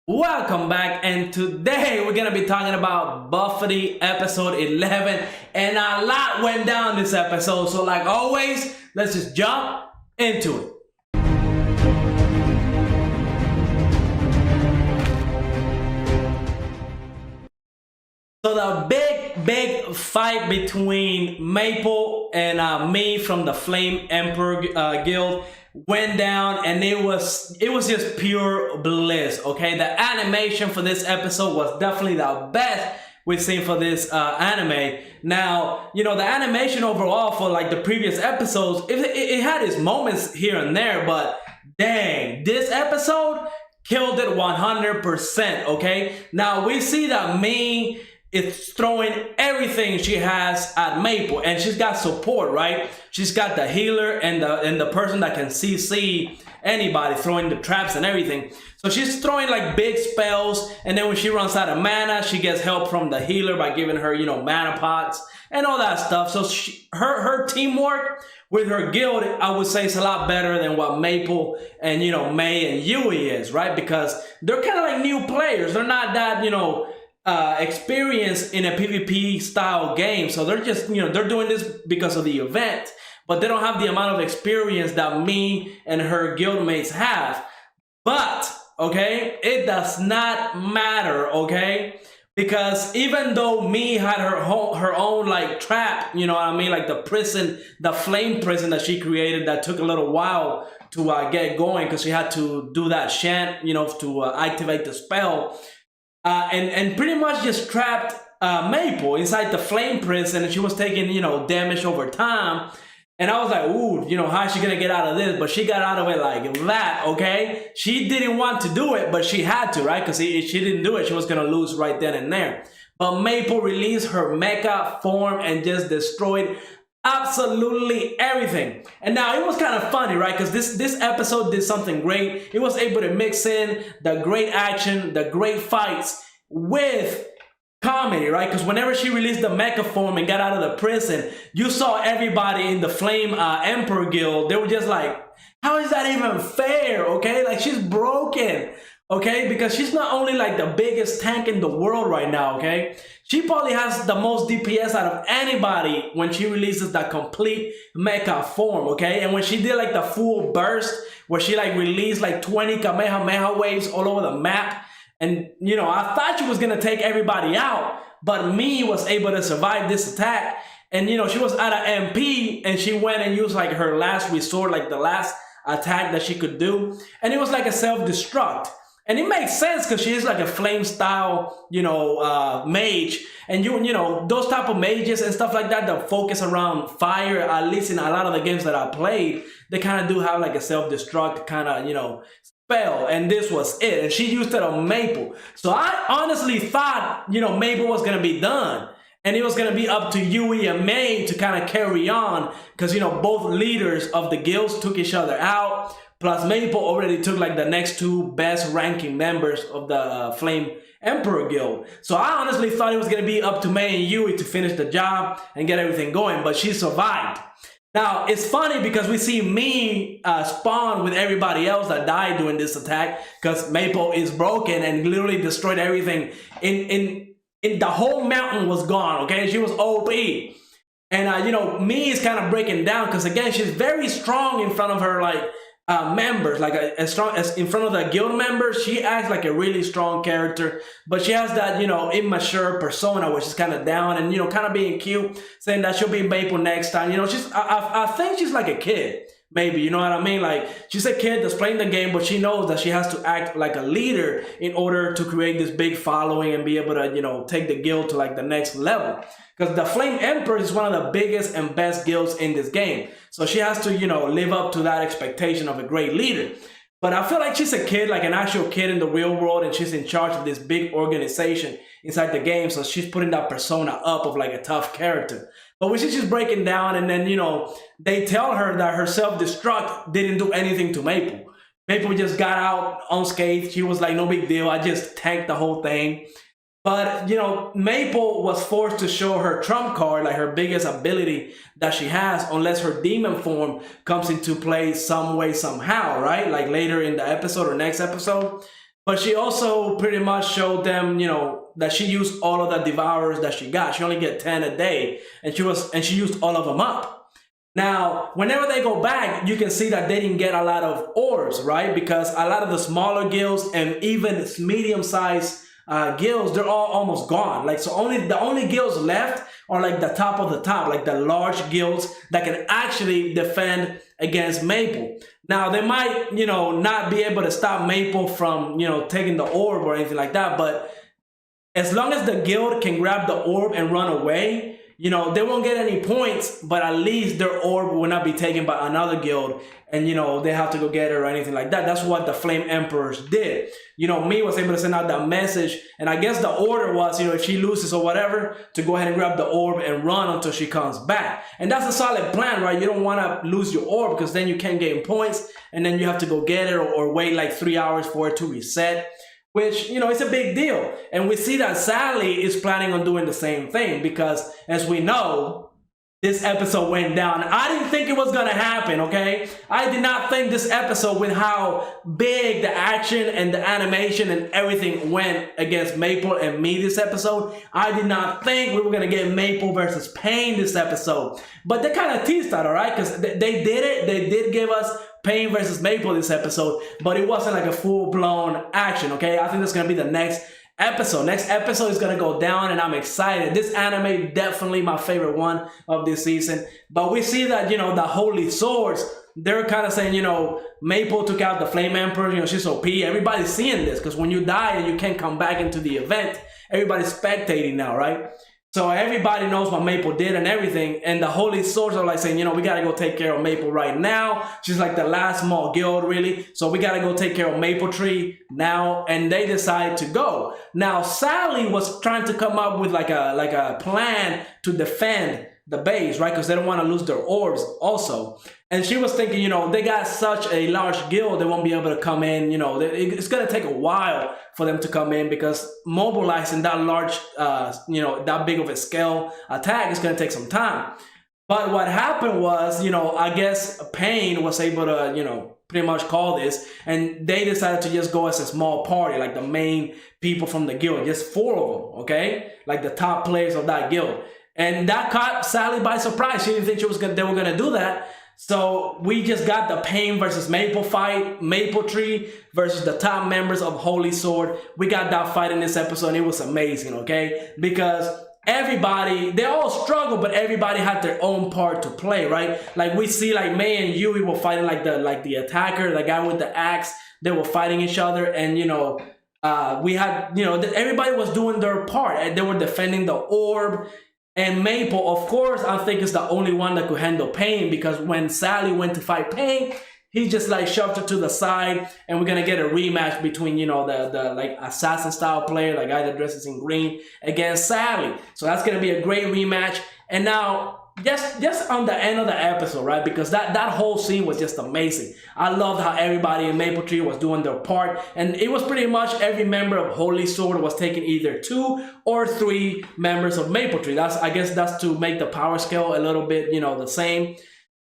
Welcome back, and today we're gonna be talking about Bofuri episode 11, and a lot went down this episode. So, like always, let's just jump into it. So the big fight between Maple and me from the Flame Emperor Guild went down, and it was just pure bliss. Okay, the animation for this episode was definitely the best we've seen for this anime. Now, the animation overall for like the previous episodes, it had its moments here and there, but dang, this episode killed it 100%. Okay, now we see that me is throwing everything she has at Maple, and she's got support, right? She's got the healer and the person that can CC anybody, throwing the traps and everything. So she's throwing like big spells, and then when she runs out of mana, she gets help from the healer by giving her, mana pots and all that stuff. So her teamwork with her guild, I would say, is a lot better than what Maple and May and Yui is, right? Because they're kind of like new players. They're not that experience in a PvP style game, so they're just they're doing this because of the event, but they don't have the amount of experience that me and her guildmates have. But okay, it does not matter, okay, because even though me had her own like trap, like the prison, the flame prison that she created, that took a little while to get going because she had to do that chant, to activate the spell. And pretty much just trapped Maple inside the flame prison, and she was taking damage over time. And I was like, ooh, how's she gonna get out of this? But she got out of it like that, okay? She didn't want to do it, but she had to, right? Because if she didn't do it, she was gonna lose right then and there. But Maple released her mecha form and just destroyed absolutely everything. And now it was kind of funny, right? Because this episode did something great. It was able to mix in the great action, the great fights with comedy, right? Because whenever she released the mecha form and got out of the prison, you saw everybody in the Flame Emperor Guild. They were just like, how is that even fair? Okay, like, she's broken. Okay, because she's not only like the biggest tank in the world right now, okay? She probably has the most DPS out of anybody when she releases the complete mecha form, okay? And when she did like the full burst, where she like released like 20 Kamehameha waves all over the map, and I thought she was gonna take everybody out, but me was able to survive this attack. And she was out of MP, and she went and used like her last resort, like the last attack that she could do, and it was like a self-destruct. And it makes sense because she is like a flame style, mage. And those type of mages and stuff like that that focus around fire, at least in a lot of the games that I played, they kind of do have like a self-destruct kind of, spell. And this was it. And she used it on Maple. So I honestly thought, Maple was going to be done. And it was going to be up to Yui and May to kind of carry on. Because, both leaders of the guilds took each other out. Plus, Maple already took like the next two best ranking members of the Flame Emperor Guild. So I honestly thought it was going to be up to May and Yui to finish the job and get everything going, but she survived. Now, it's funny because we see me spawn with everybody else that died during this attack, because Maple is broken and literally destroyed everything. In the whole mountain was gone, okay? She was OP. And, me is kind of breaking down because, again, she's very strong in front of her, like, members, like as strong as in front of the guild members. She acts like a really strong character, but she has that immature persona, which is kind of down and kind of being cute, saying that she'll be Maple next time. She's I think she's like a kid, maybe, you know what I mean? Like, she's a kid that's playing the game, but she knows that she has to act like a leader in order to create this big following and be able to take the guild to like the next level. Because the Flame Emperor is one of the biggest and best guilds in this game. So she has to, live up to that expectation of a great leader. But I feel like she's a kid, like an actual kid in the real world, and she's in charge of this big organization inside the game. So she's putting that persona up of like a tough character. But when she's just breaking down, and then, they tell her that her self-destruct didn't do anything to Maple. Maple just got out unscathed. She was like, no big deal. I just tanked the whole thing. But, Maple was forced to show her trump card, like her biggest ability that she has, unless her demon form comes into play some way, somehow, right? Like later in the episode or next episode. but she also pretty much showed them, that she used all of the devourers that she got. She only get 10 a day, and she used all of them up. Now, whenever they go back, you can see that they didn't get a lot of orbs, right? Because a lot of the smaller guilds and even medium-sized guilds, they're all almost gone. Like, so the only guilds left are like the top of the top, like the large guilds that can actually defend against Maple. Now, they might, not be able to stop Maple from, taking the orb or anything like that, but as long as the guild can grab the orb and run away, they won't get any points, but at least their orb will not be taken by another guild, and, they have to go get it or anything like that. That's what the Flame Emperors did. Me was able to send out that message, and I guess the order was, if she loses or whatever, to go ahead and grab the orb and run until she comes back. And that's a solid plan, right? You don't want to lose your orb, because then you can't gain points, and then you have to go get it or wait like 3 hours for it to reset, which, it's a big deal. And we see that Sally is planning on doing the same thing, because as we know, this episode went down. I didn't think it was going to happen, okay? I did not think this episode, with how big the action and the animation and everything went against Maple and me this episode, I did not think we were going to get Maple versus Payne this episode. But they kind of teased that, all right? Because they did it. They did give us Payne versus Maple this episode, but it wasn't like a full-blown action, okay? I think that's going to be the next episode. Next episode is going to go down, and I'm excited. This anime, definitely my favorite one of this season. But we see that, the Holy Swords, they're kind of saying, Maple took out the Flame Emperor, she's OP. Everybody's seeing this, because when you die and you can't come back into the event, everybody's spectating now, right? So everybody knows what Maple did and everything, and the Holy Swords are like saying, we gotta go take care of Maple right now. She's like the last small guild, really. So we gotta go take care of Maple Tree now, and they decide to go. Now, Sally was trying to come up with like a plan to defend the base, right? Because they don't want to lose their orbs also. And she was thinking, they got such a large guild, they won't be able to come in, it's going to take a while for them to come in, because mobilizing that large, that big of a scale attack is going to take some time. But what happened was, I guess Payne was able to, pretty much call this, and they decided to just go as a small party, like the main people from the guild, just 4 of them, okay? Like the top players of that guild. And that caught Sally by surprise. She didn't think they were gonna do that. So we just got the Payne versus Maple fight, Maple Tree versus the top members of Holy Sword. We got that fight in this episode, and it was amazing, okay? Because everybody, they all struggled, but everybody had their own part to play, right? Like we see, like May and Yui were fighting like the attacker, the guy with the axe. They were fighting each other, and we had, everybody was doing their part, and they were defending the orb. And Maple, of course, I think is the only one that could handle Payne, because when Sally went to fight Payne, he just like shoved her to the side, and we're gonna get a rematch between, the like assassin style player, the guy that dresses in green, against Sally. So that's gonna be a great rematch. And now, just on the end of the episode, right? Because that whole scene was just amazing. I loved how everybody in Maple Tree was doing their part, and it was pretty much every member of Holy Sword was taking either 2 or 3 members of Maple Tree. I guess that's to make the power scale a little bit, the same.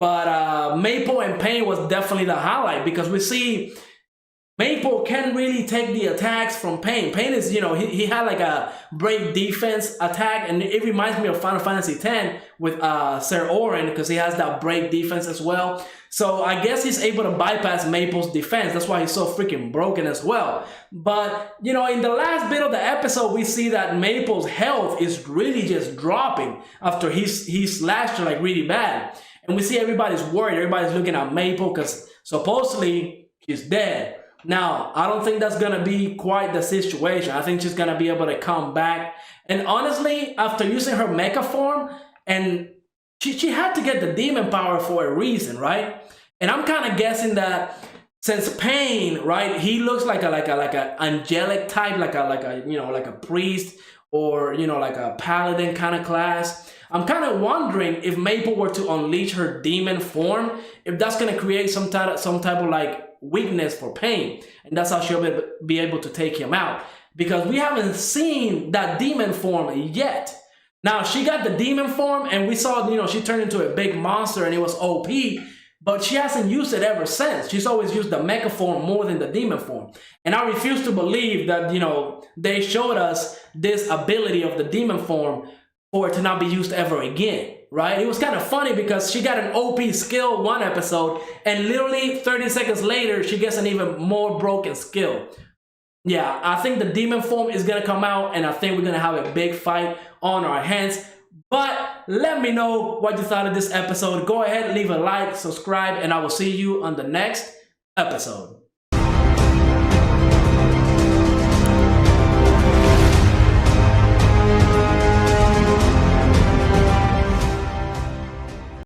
But Maple and Payne was definitely the highlight, because we see Maple can really take the attacks from Payne. Payne is, he had like a break defense attack, and it reminds me of Final Fantasy X with Sir Orin, because he has that break defense as well. So I guess he's able to bypass Maple's defense. That's why he's so freaking broken as well. But, in the last bit of the episode, we see that Maple's health is really just dropping after he slashed her like really bad. And we see everybody's worried. Everybody's looking at Maple, because supposedly she's dead. Now, I don't think that's going to be quite the situation. I think she's going to be able to come back. And honestly, after using her mecha form, and she had to get the demon power for a reason, right? And I'm kind of guessing that since Payne, right, he looks like a angelic type, like a priest, or like a paladin kind of class. I'm kind of wondering if Maple were to unleash her demon form, if that's going to create some type of like weakness for Payne, and that's how she'll be able to take him out, because we haven't seen that demon form yet. Now, she got the demon form, and we saw, she turned into a big monster, and it was OP, but she hasn't used it ever since. She's always used the mecha form more than the demon form. And I refuse to believe that, you know, they showed us this ability of the demon form for it to not be used ever again, right? It was kind of funny because she got an OP skill one episode, and literally 30 seconds later, she gets an even more broken skill. Yeah, I think the demon form is going to come out, and I think we're going to have a big fight on our hands. But let me know what you thought of this episode. Go ahead, leave a like, subscribe, and I will see you on the next episode.